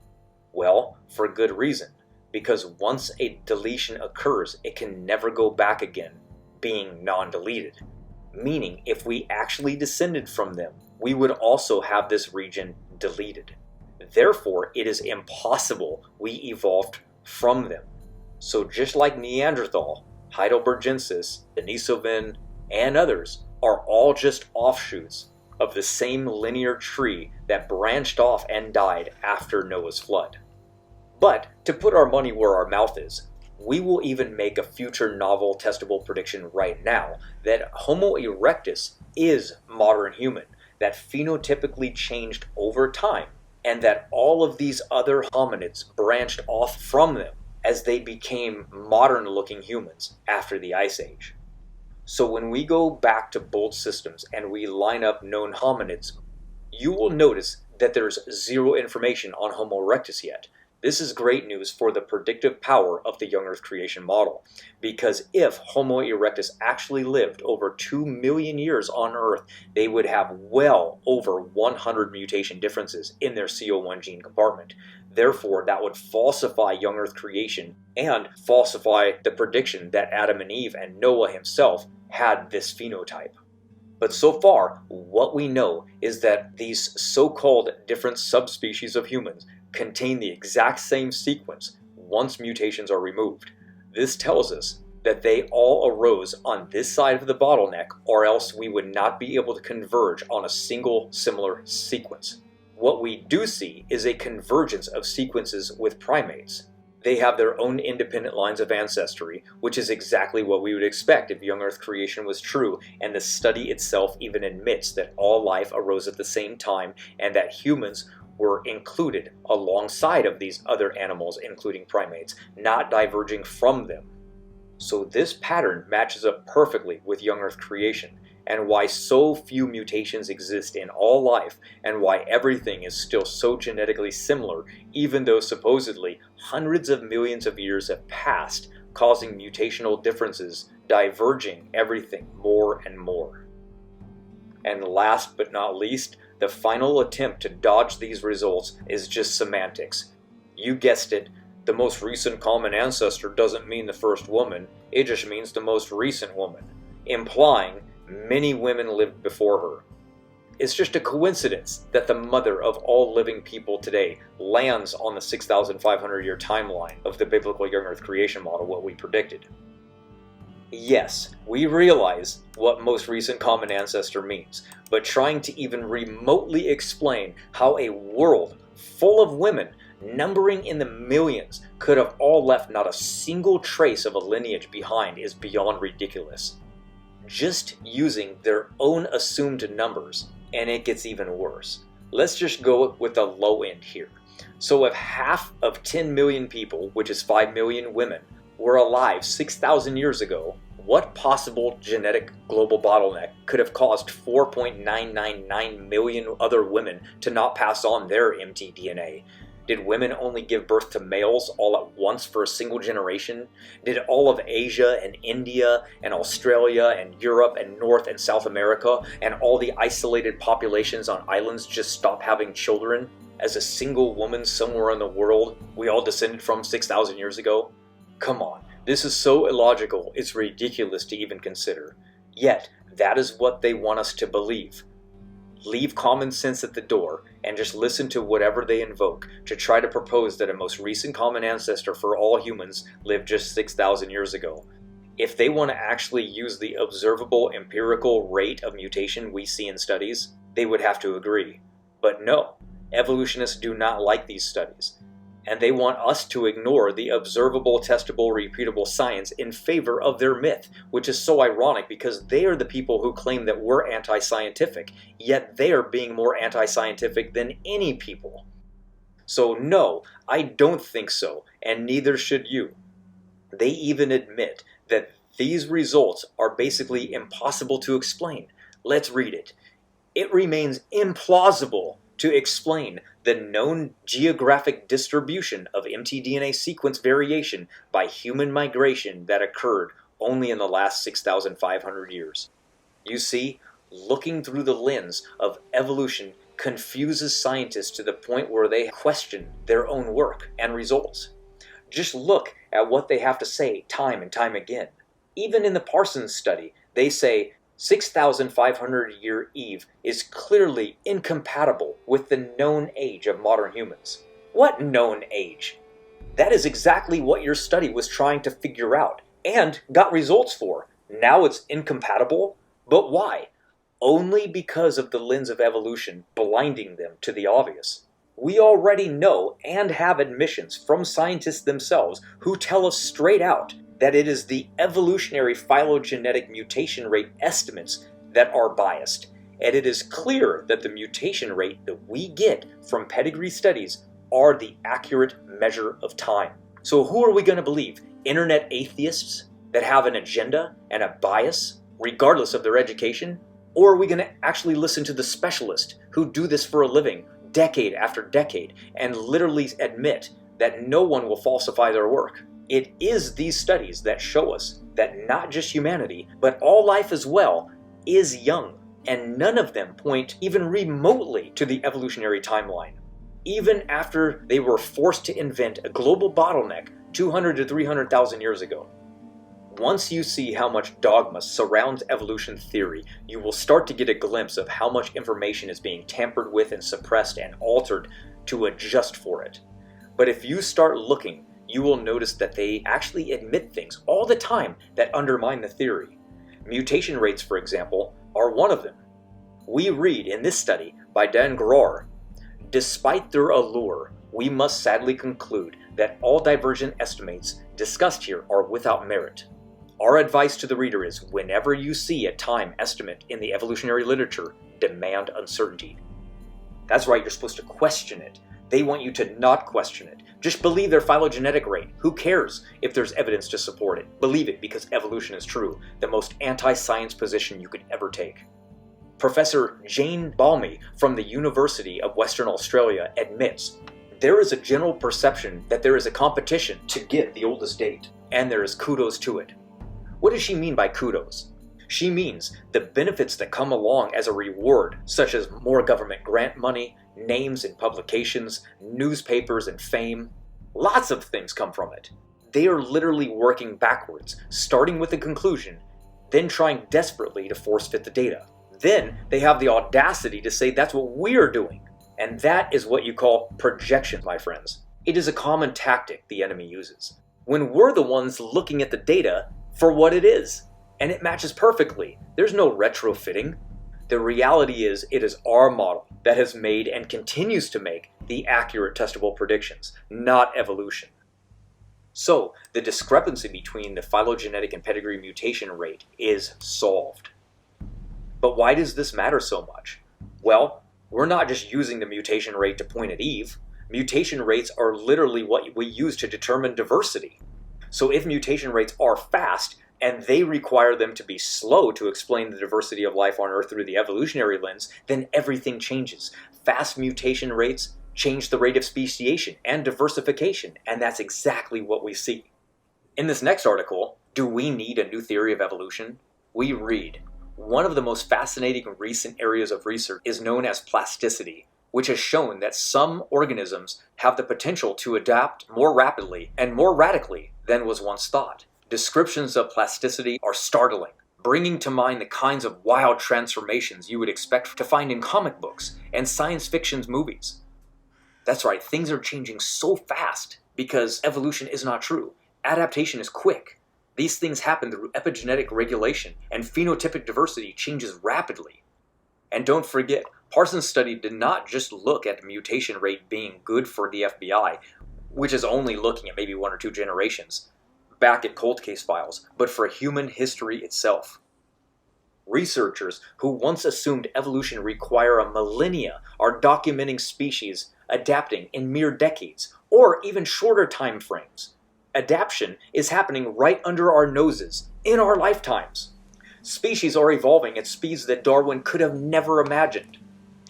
Well, for good reason. Because once a deletion occurs, it can never go back again, being non-deleted. Meaning, if we actually descended from them, we would also have this region deleted. Therefore, it is impossible we evolved from them. So just like Neanderthal, Heidelbergensis, Denisovan, and others are all just offshoots of the same linear tree that branched off and died after Noah's flood. But to put our money where our mouth is, we will even make a future novel testable prediction right now that Homo erectus is modern human, that phenotypically changed over time, and that all of these other hominids branched off from them as they became modern-looking humans after the Ice Age. So when we go back to Bold Systems and we line up known hominids, you will notice that there's zero information on Homo erectus yet. This is great news for the predictive power of the young Earth creation model, because if Homo erectus actually lived over 2 million years on Earth, they would have well over 100 mutation differences in their CO1 gene compartment. Therefore, that would falsify young Earth creation and falsify the prediction that Adam and Eve and Noah himself had this phenotype. But so far, what we know is that these so-called different subspecies of humans contain the exact same sequence once mutations are removed. This tells us that they all arose on this side of the bottleneck, or else we would not be able to converge on a single similar sequence. What we do see is a convergence of sequences with primates. They have their own independent lines of ancestry, which is exactly what we would expect if young Earth creation was true, and the study itself even admits that all life arose at the same time and that humans were included alongside of these other animals, including primates, not diverging from them. So this pattern matches up perfectly with young Earth creation, and why so few mutations exist in all life, and why everything is still so genetically similar, even though supposedly hundreds of millions of years have passed, causing mutational differences, diverging everything more and more. And last but not least, the final attempt to dodge these results is just semantics. You guessed it, the most recent common ancestor doesn't mean the first woman, it just means the most recent woman, implying many women lived before her. It's just a coincidence that the mother of all living people today lands on the 6,500 year timeline of the biblical young Earth creation model, what we predicted. Yes, we realize what most recent common ancestor means, but trying to even remotely explain how a world full of women, numbering in the millions, could have all left not a single trace of a lineage behind is beyond ridiculous. Just using their own assumed numbers, and it gets even worse. Let's just go with the low end here. So if half of 10 million people, which is 5 million women, were alive 6,000 years ago, what possible genetic global bottleneck could have caused 4.999 million other women to not pass on their mtDNA? Did women only give birth to males all at once for a single generation? Did all of Asia and India and Australia and Europe and North and South America and all the isolated populations on islands just stop having children as a single woman somewhere in the world we all descended from 6,000 years ago? Come on, this is so illogical, it's ridiculous to even consider. Yet, that is what they want us to believe. Leave common sense at the door and just listen to whatever they invoke to try to propose that a most recent common ancestor for all humans lived just 6,000 years ago. If they want to actually use the observable empirical rate of mutation we see in studies, they would have to agree. But no, evolutionists do not like these studies. And they want us to ignore the observable, testable, repeatable science in favor of their myth, which is so ironic because they are the people who claim that we're anti-scientific, yet they are being more anti-scientific than any people. So no, I don't think so, and neither should you. They even admit that these results are basically impossible to explain. Let's read it. It remains implausible to explain the known geographic distribution of mtDNA sequence variation by human migration that occurred only in the last 6,500 years. You see, looking through the lens of evolution confuses scientists to the point where they question their own work and results. Just look at what they have to say time and time again. Even in the Parsons study, they say 6,500 year Eve is clearly incompatible with the known age of modern humans. What known age? That is exactly what your study was trying to figure out and got results for. Now it's incompatible? But why? Only because of the lens of evolution blinding them to the obvious. We already know and have admissions from scientists themselves who tell us straight out that it is the evolutionary phylogenetic mutation rate estimates that are biased, and it is clear that the mutation rate that we get from pedigree studies are the accurate measure of time. So who are we going to believe? Internet atheists that have an agenda and a bias, regardless of their education? Or are we going to actually listen to the specialists who do this for a living, decade after decade, and literally admit that no one will falsify their work. It is these studies that show us that not just humanity, but all life as well, is young, and none of them point even remotely to the evolutionary timeline. Even after they were forced to invent a global bottleneck 200 to 300,000 years ago. Once you see how much dogma surrounds evolution theory, you will start to get a glimpse of how much information is being tampered with and suppressed and altered to adjust for it. But if you start looking, you will notice that they actually admit things all the time that undermine the theory. Mutation rates, for example, are one of them. We read in this study by Dan Grohr, despite their allure, we must sadly conclude that all divergent estimates discussed here are without merit. Our advice to the reader is, whenever you see a time estimate in the evolutionary literature, demand uncertainty. That's right, you're supposed to question it. They want you to not question it. Just believe their phylogenetic rate. Who cares if there's evidence to support it? Believe it because evolution is true. The most anti-science position you could ever take. Professor Jane Balmy from the University of Western Australia admits there is a general perception that there is a competition to get the oldest date, and there is kudos to it. What does she mean by kudos? She means the benefits that come along as a reward, such as more government grant money, names in publications, newspapers, and fame. Lots of things come from it. They are literally working backwards, starting with a conclusion, then trying desperately to force fit the data. Then they have the audacity to say that's what we're doing. And that is what you call projection, my friends. It is a common tactic the enemy uses, when we're the ones looking at the data for what it is. And it matches perfectly. There's no retrofitting. The reality is it is our model that has made and continues to make the accurate testable predictions, not evolution. So the discrepancy between the phylogenetic and pedigree mutation rate is solved. But why does this matter so much? Well, we're not just using the mutation rate to point at Eve. Mutation rates are literally what we use to determine diversity. So if mutation rates are fast, and they require them to be slow to explain the diversity of life on Earth through the evolutionary lens, then everything changes. Fast mutation rates change the rate of speciation and diversification, and that's exactly what we see. In this next article, Do We Need a New Theory of Evolution? We read, one of the most fascinating recent areas of research is known as plasticity, which has shown that some organisms have the potential to adapt more rapidly and more radically than was once thought. Descriptions of plasticity are startling, bringing to mind the kinds of wild transformations you would expect to find in comic books and science fiction movies. That's right, things are changing so fast because evolution is not true. Adaptation is quick. These things happen through epigenetic regulation, and phenotypic diversity changes rapidly. And don't forget, Parsons' study did not just look at the mutation rate being good for the FBI, which is only looking at maybe 1 or 2 generations, back at cold case files, but for human history itself. Researchers who once assumed evolution require a millennia are documenting species adapting in mere decades, or even shorter time frames. Adaptation is happening right under our noses, in our lifetimes. Species are evolving at speeds that Darwin could have never imagined.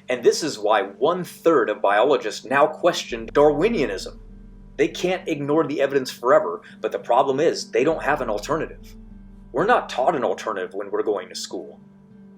And this is why 1/3 of biologists now question Darwinianism. They can't ignore the evidence forever, but the problem is they don't have an alternative. We're not taught an alternative when we're going to school.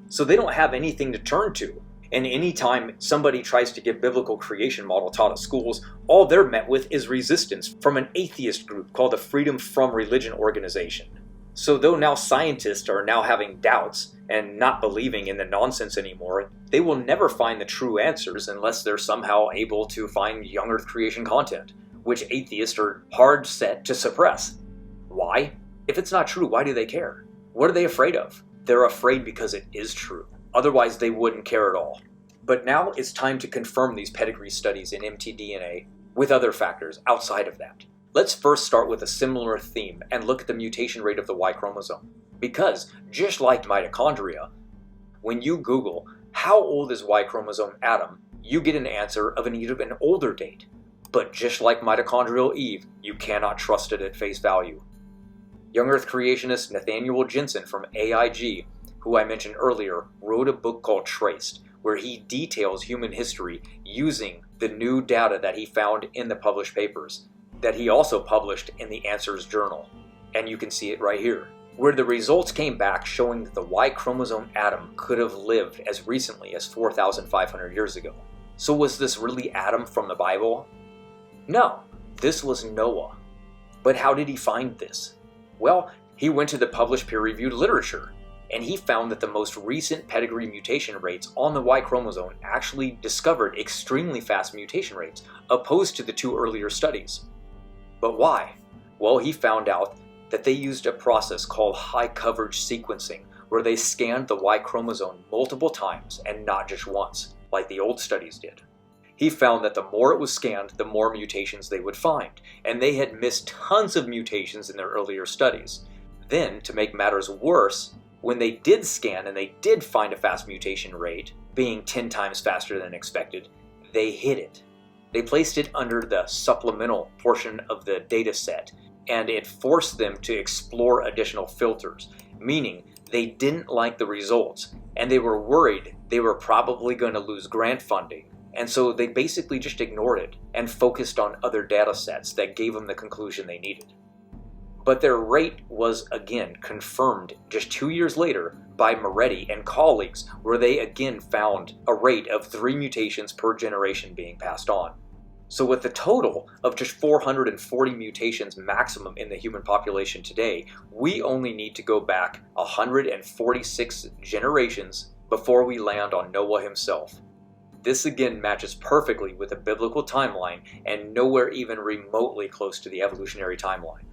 So they don't have anything to turn to. And anytime somebody tries to get biblical creation model taught at schools, all they're met with is resistance from an atheist group called the Freedom from Religion organization. So though now scientists are now having doubts and not believing in the nonsense anymore, they will never find the true answers unless they're somehow able to find young earth creation content, which atheists are hard set to suppress. Why? If it's not true, why do they care? What are they afraid of? They're afraid because it is true. Otherwise, they wouldn't care at all. But now it's time to confirm these pedigree studies in mtDNA with other factors outside of that. Let's first start with a similar theme and look at the mutation rate of the Y chromosome. Because, just like mitochondria, when you Google, how old is Y chromosome Adam, you get an answer of an even older date. But just like mitochondrial Eve, you cannot trust it at face value. Young Earth creationist Nathaniel Jensen from AIG, who I mentioned earlier, wrote a book called Traced, where he details human history using the new data that he found in the published papers. that he also published in the Answers Journal. And you can see it right here, where the results came back showing that the Y chromosome Adam could have lived as recently as 4,500 years ago. So was this really Adam from the Bible? No, this was Noah. But how did he find this? Well, he went to the published peer-reviewed literature, and he found that the most recent pedigree mutation rates on the Y chromosome actually discovered extremely fast mutation rates, opposed to the two earlier studies. But why? Well, he found out that they used a process called high coverage sequencing, where they scanned the Y chromosome multiple times and not just once, like the old studies did. He found that the more it was scanned, the more mutations they would find, and they had missed tons of mutations in their earlier studies. Then, to make matters worse, when they did scan and they did find a fast mutation rate, being 10 times faster than expected, they hid it. They placed it under the supplemental portion of the data set, and it forced them to explore additional filters, meaning they didn't like the results, and they were worried they were probably going to lose grant funding, and so they basically just ignored it and focused on other data sets that gave them the conclusion they needed. But their rate was again confirmed just 2 years later by Moretti and colleagues, where they again found a rate of 3 mutations per generation being passed on. So with a total of just 440 mutations maximum in the human population today, we only need to go back 146 generations before we land on Noah himself. This again matches perfectly with the biblical timeline and nowhere even remotely close to the evolutionary timeline.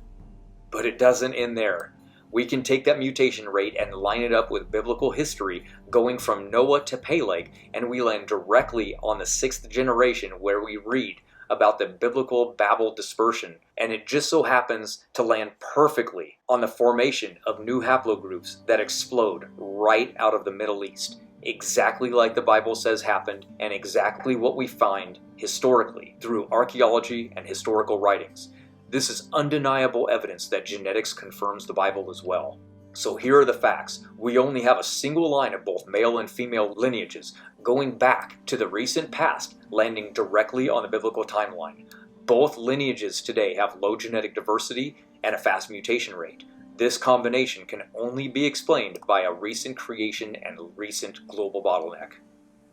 But it doesn't end there. We can take that mutation rate and line it up with biblical history going from Noah to Peleg, and we land directly on the 6th generation, where we read about the biblical Babel dispersion, and it just so happens to land perfectly on the formation of new haplogroups that explode right out of the Middle East, exactly like the Bible says happened, and exactly what we find historically through archaeology and historical writings. This is undeniable evidence that genetics confirms the Bible as well. So here are the facts. We only have a single line of both male and female lineages going back to the recent past, landing directly on the biblical timeline. Both lineages today have low genetic diversity and a fast mutation rate. This combination can only be explained by a recent creation and recent global bottleneck.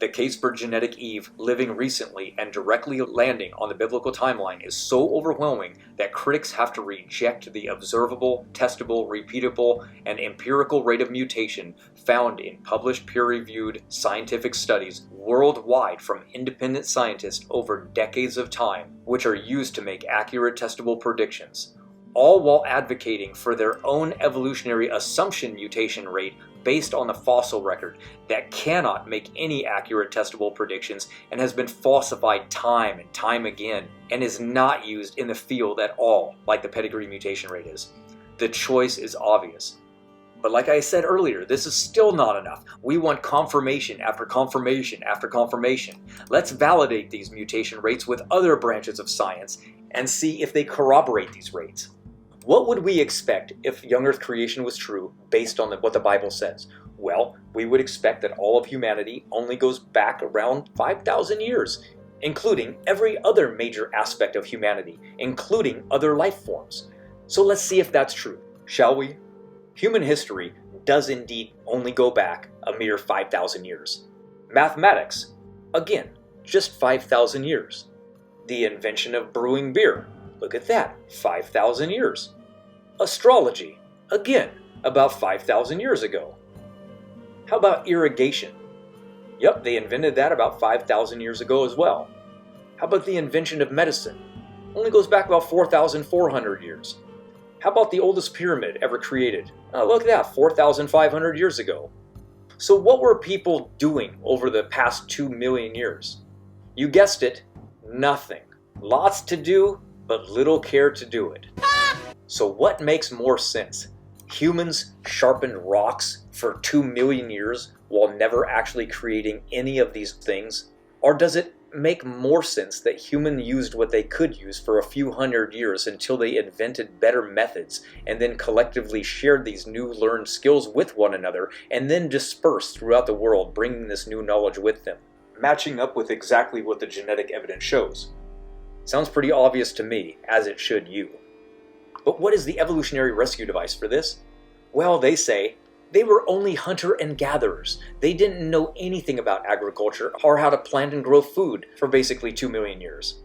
The case for genetic Eve living recently and directly landing on the biblical timeline is so overwhelming that critics have to reject the observable, testable, repeatable, and empirical rate of mutation found in published peer-reviewed scientific studies worldwide from independent scientists over decades of time, which are used to make accurate testable predictions, all while advocating for their own evolutionary assumption mutation rate based on the fossil record that cannot make any accurate testable predictions and has been falsified time and time again and is not used in the field at all like the pedigree mutation rate is. The choice is obvious. But like I said earlier, this is still not enough. We want confirmation after confirmation after confirmation. Let's validate these mutation rates with other branches of science and see if they corroborate these rates. What would we expect if young Earth creation was true based on what the Bible says? Well, we would expect that all of humanity only goes back around 5,000 years, including every other major aspect of humanity, including other life forms. So let's see if that's true, shall we? Human history does indeed only go back a mere 5,000 years. Mathematics, again, just 5,000 years. The invention of brewing beer, look at that, 5,000 years. Astrology, again, about 5,000 years ago. How about irrigation? Yep, they invented that about 5,000 years ago as well. How about the invention of medicine? Only goes back about 4,400 years. How about the oldest pyramid ever created? Oh, look at that, 4,500 years ago. So what were people doing over the past 2 million years? You guessed it, nothing. Lots to do, but little care to do it. So what makes more sense? Humans sharpened rocks for 2 million years while never actually creating any of these things? Or does it make more sense that humans used what they could use for a few hundred years until they invented better methods and then collectively shared these new learned skills with one another and then dispersed throughout the world, bringing this new knowledge with them, matching up with exactly what the genetic evidence shows? Sounds pretty obvious to me, as it should you. But what is the evolutionary rescue device for this? Well, they say they were only hunter and gatherers. They didn't know anything about agriculture or how to plant and grow food for basically 2 million years.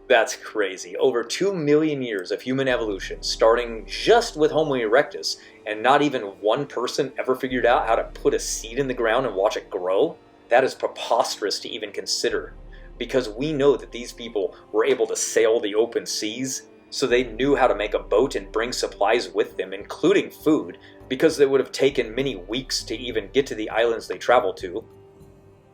That's crazy. Over 2 million years of human evolution, starting just with Homo erectus, and not even one person ever figured out how to put a seed in the ground and watch it grow? That is preposterous to even consider, because we know that these people were able to sail the open seas, so they knew how to make a boat and bring supplies with them, including food, because it would have taken many weeks to even get to the islands they traveled to.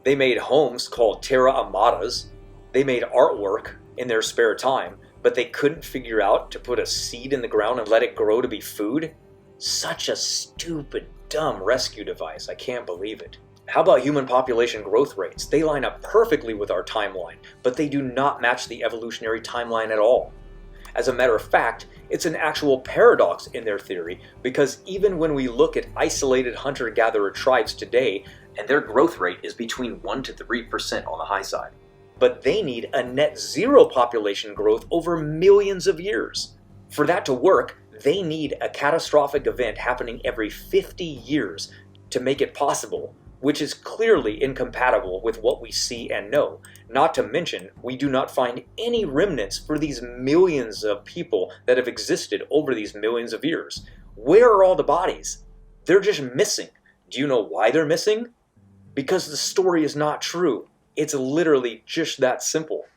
They made homes called terra amadas. They made artwork in their spare time, but they couldn't figure out to put a seed in the ground and let it grow to be food? Such a stupid, dumb rescue device. I can't believe it. How about human population growth rates? They line up perfectly with our timeline, but they do not match the evolutionary timeline at all. As a matter of fact, it's an actual paradox in their theory, because even when we look at isolated hunter-gatherer tribes today, and their growth rate is between 1 to 3% on the high side, but they need a net zero population growth over millions of years. For that to work, they need a catastrophic event happening every 50 years to make it possible, which is clearly incompatible with what we see and know. Not to mention, we do not find any remnants for these millions of people that have existed over these millions of years. Where are all the bodies? They're just missing. Do you know why they're missing? Because the story is not true. It's literally just that simple.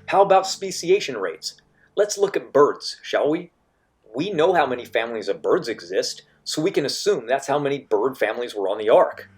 How about speciation rates? Let's look at birds, shall we? We know how many families of birds exist, so we can assume that's how many bird families were on the ark.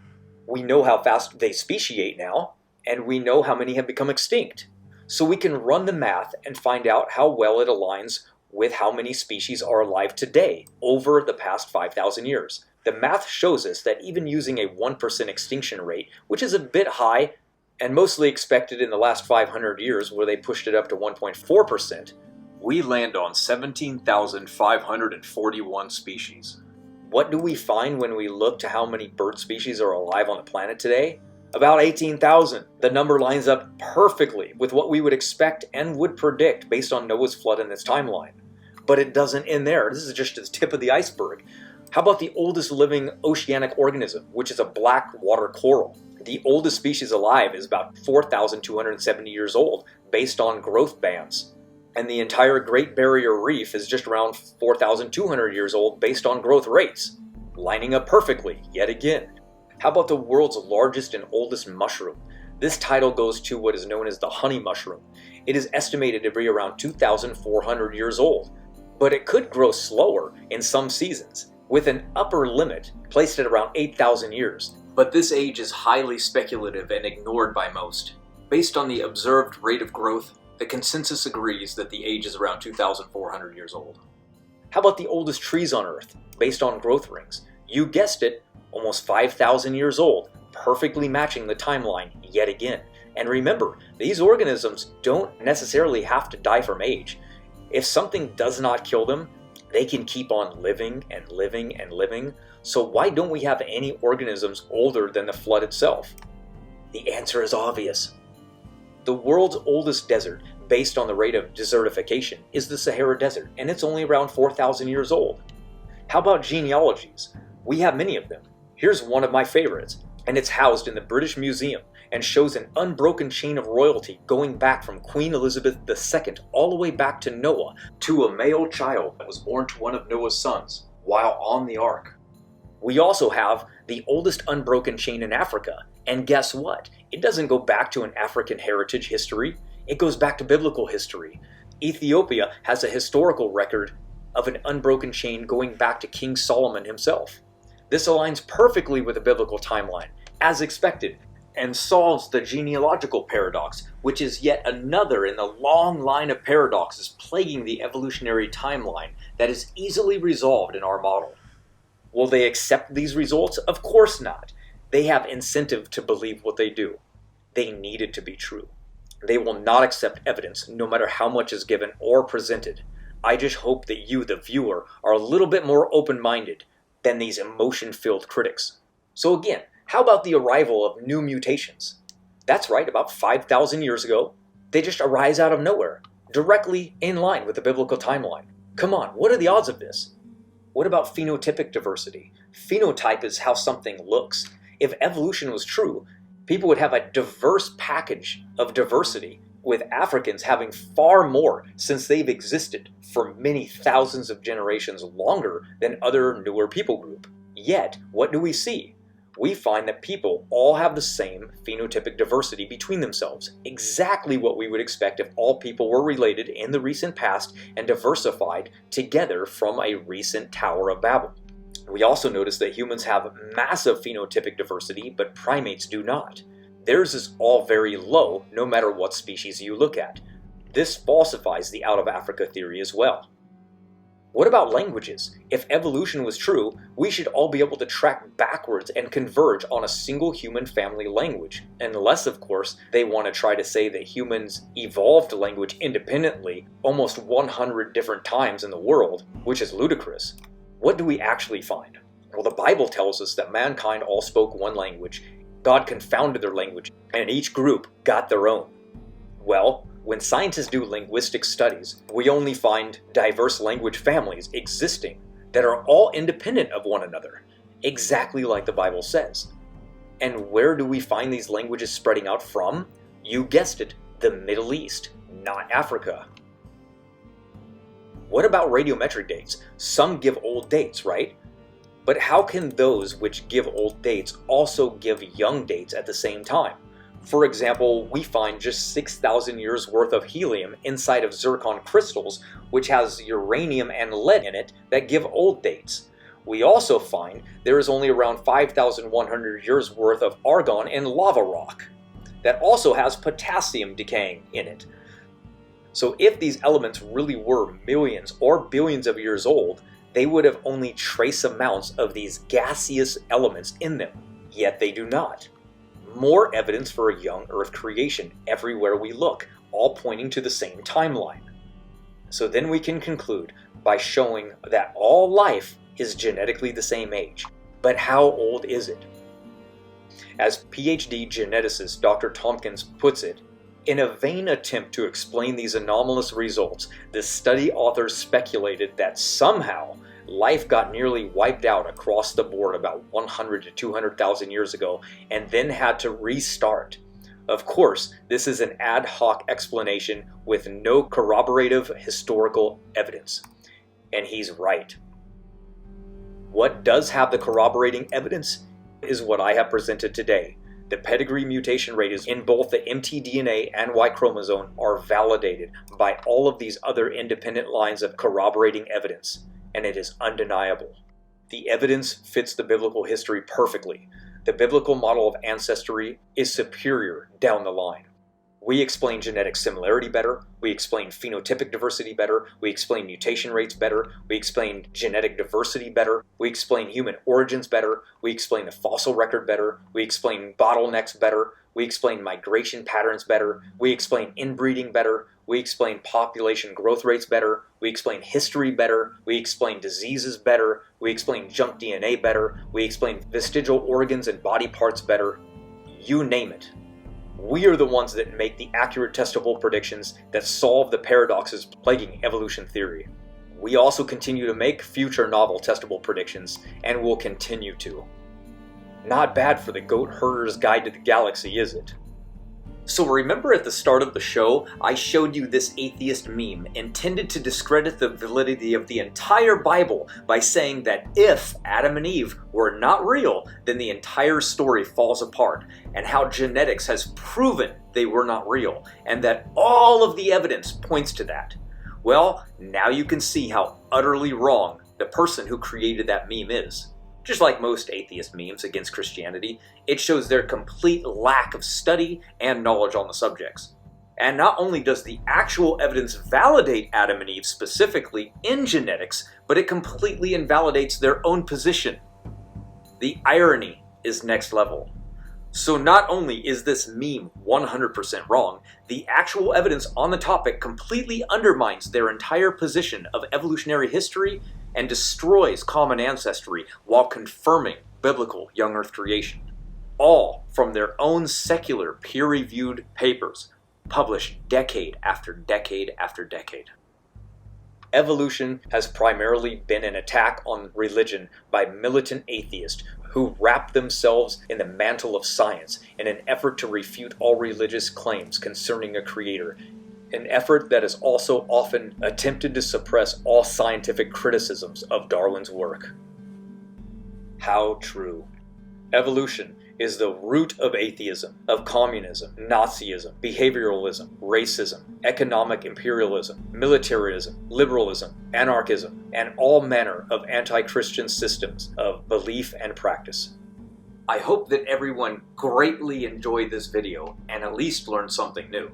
We know how fast they speciate now, and we know how many have become extinct. So we can run the math and find out how well it aligns with how many species are alive today over the past 5,000 years. The math shows us that even using a 1% extinction rate, which is a bit high and mostly expected in the last 500 years where they pushed it up to 1.4%, we land on 17,541 species. What do we find when we look to how many bird species are alive on the planet today? About 18,000. The number lines up perfectly with what we would expect and would predict based on Noah's flood and its timeline. But it doesn't end there. This is just the tip of the iceberg. How about the oldest living oceanic organism, which is a black water coral? The oldest species alive is about 4,270 years old, based on growth bands. And the entire Great Barrier Reef is just around 4,200 years old based on growth rates, lining up perfectly, yet again. How about the world's largest and oldest mushroom? This title goes to what is known as the honey mushroom. It is estimated to be around 2,400 years old, but it could grow slower in some seasons, with an upper limit placed at around 8,000 years. But this age is highly speculative and ignored by most. Based on the observed rate of growth, the consensus agrees that the age is around 2,400 years old. How about the oldest trees on Earth, based on growth rings? You guessed it, almost 5,000 years old, perfectly matching the timeline yet again. And remember, these organisms don't necessarily have to die from age. If something does not kill them, they can keep on living and living and living. So why don't we have any organisms older than the flood itself? The answer is obvious. The world's oldest desert, based on the rate of desertification, is the Sahara Desert, and it's only around 4,000 years old. How about genealogies? We have many of them. Here's one of my favorites, and it's housed in the British Museum and shows an unbroken chain of royalty going back from Queen Elizabeth II all the way back to Noah, to a male child that was born to one of Noah's sons while on the ark. We also have the oldest unbroken chain in Africa, and guess what? It doesn't go back to an African heritage history, it goes back to biblical history. Ethiopia has a historical record of an unbroken chain going back to King Solomon himself. This aligns perfectly with the biblical timeline, as expected, and solves the genealogical paradox, which is yet another in the long line of paradoxes plaguing the evolutionary timeline that is easily resolved in our model. Will they accept these results? Of course not. They have incentive to believe what they do. They need it to be true. They will not accept evidence, no matter how much is given or presented. I just hope that you, the viewer, are a little bit more open-minded than these emotion-filled critics. So again, how about the arrival of new mutations? That's right, about 5,000 years ago, They just arise out of nowhere, directly in line with the biblical timeline. Come on, what are the odds of this? What about phenotypic diversity? Phenotype is how something looks. If evolution was true, people would have a diverse package of diversity, with Africans having far more since they've existed for many thousands of generations longer than other newer people group. Yet, what do we see? We find that people all have the same phenotypic diversity between themselves, exactly what we would expect if all people were related in the recent past and diversified together from a recent Tower of Babel. We also notice that humans have massive phenotypic diversity, but primates do not. Theirs is all very low, no matter what species you look at. This falsifies the out of Africa theory as well. What about languages? If evolution was true, we should all be able to track backwards and converge on a single human family language. Unless, of course, they want to try to say that humans evolved language independently almost 100 different times in the world, which is ludicrous. What do we actually find? Well, the Bible tells us that mankind all spoke one language. God confounded their language, and each group got their own. Well, when scientists do linguistic studies, we only find diverse language families existing that are all independent of one another, exactly like the Bible says. And where do we find these languages spreading out from? You guessed it, the Middle East, not Africa. What about radiometric dates? Some give old dates, right? But how can those which give old dates also give young dates at the same time? For example, we find just 6,000 years worth of helium inside of zircon crystals, which has uranium and lead in it that give old dates. We also find there is only around 5,100 years worth of argon in lava rock that also has potassium decaying in it. So if these elements really were millions or billions of years old, they would have only trace amounts of these gaseous elements in them, yet they do not. More evidence for a young Earth creation everywhere we look, all pointing to the same timeline. So then we can conclude by showing that all life is genetically the same age. But how old is it? As PhD geneticist Dr. Tompkins puts it, in a vain attempt to explain these anomalous results, the study authors speculated that somehow life got nearly wiped out across the board about 100 to 200,000 years ago and then had to restart. Of course, this is an ad hoc explanation with no corroborative historical evidence. And he's right. What does have the corroborating evidence is what I have presented today. The pedigree mutation rates in both the mtDNA and Y chromosome are validated by all of these other independent lines of corroborating evidence, and it is undeniable. The evidence fits the biblical history perfectly. The biblical model of ancestry is superior down the line. We explain genetic similarity better, we explain phenotypic diversity better, we explain mutation rates better, we explain genetic diversity better, we explain human origins better, we explain the fossil record better, we explain bottlenecks better, we explain migration patterns better, we explain inbreeding better, we explain population growth rates better, we explain history better, we explain diseases better, we explain junk DNA better, we explain vestigial organs and body parts better, you name it. We are the ones that make the accurate testable predictions that solve the paradoxes plaguing evolution theory. We also continue to make future novel testable predictions, and will continue to. Not bad for the Goat Herder's Guide to the Galaxy, is it? So remember at the start of the show, I showed you this atheist meme intended to discredit the validity of the entire Bible by saying that if Adam and Eve were not real, then the entire story falls apart, and how genetics has proven they were not real, and that all of the evidence points to that. Well, now you can see how utterly wrong the person who created that meme is. Just like most atheist memes against Christianity, it shows their complete lack of study and knowledge on the subjects. And not only does the actual evidence validate Adam and Eve specifically in genetics, but it completely invalidates their own position. The irony is next level. So not only is this meme 100% wrong, the actual evidence on the topic completely undermines their entire position of evolutionary history and destroys common ancestry while confirming biblical young earth creation. All from their own secular peer-reviewed papers. published decade after decade after decade. Evolution has primarily been an attack on religion by militant atheists who wrap themselves in the mantle of science in an effort to refute all religious claims concerning a creator, an effort that has also often attempted to suppress all scientific criticisms of Darwin's work. How true. Evolution is the root of atheism, of communism, Nazism, behavioralism, racism, economic imperialism, militarism, liberalism, anarchism, and all manner of anti-Christian systems of belief and practice. I hope that everyone greatly enjoyed this video and at least learned something new.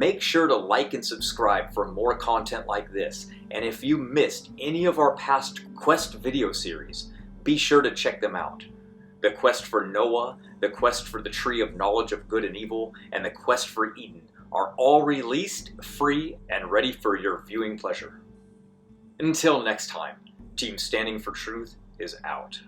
Make sure to like and subscribe for more content like this, and if you missed any of our past Quest video series, be sure to check them out. The Quest for Noah, the Quest for the Tree of Knowledge of Good and Evil, and the Quest for Eden are all released, free, and ready for your viewing pleasure. Until next time, Team Standing for Truth is out.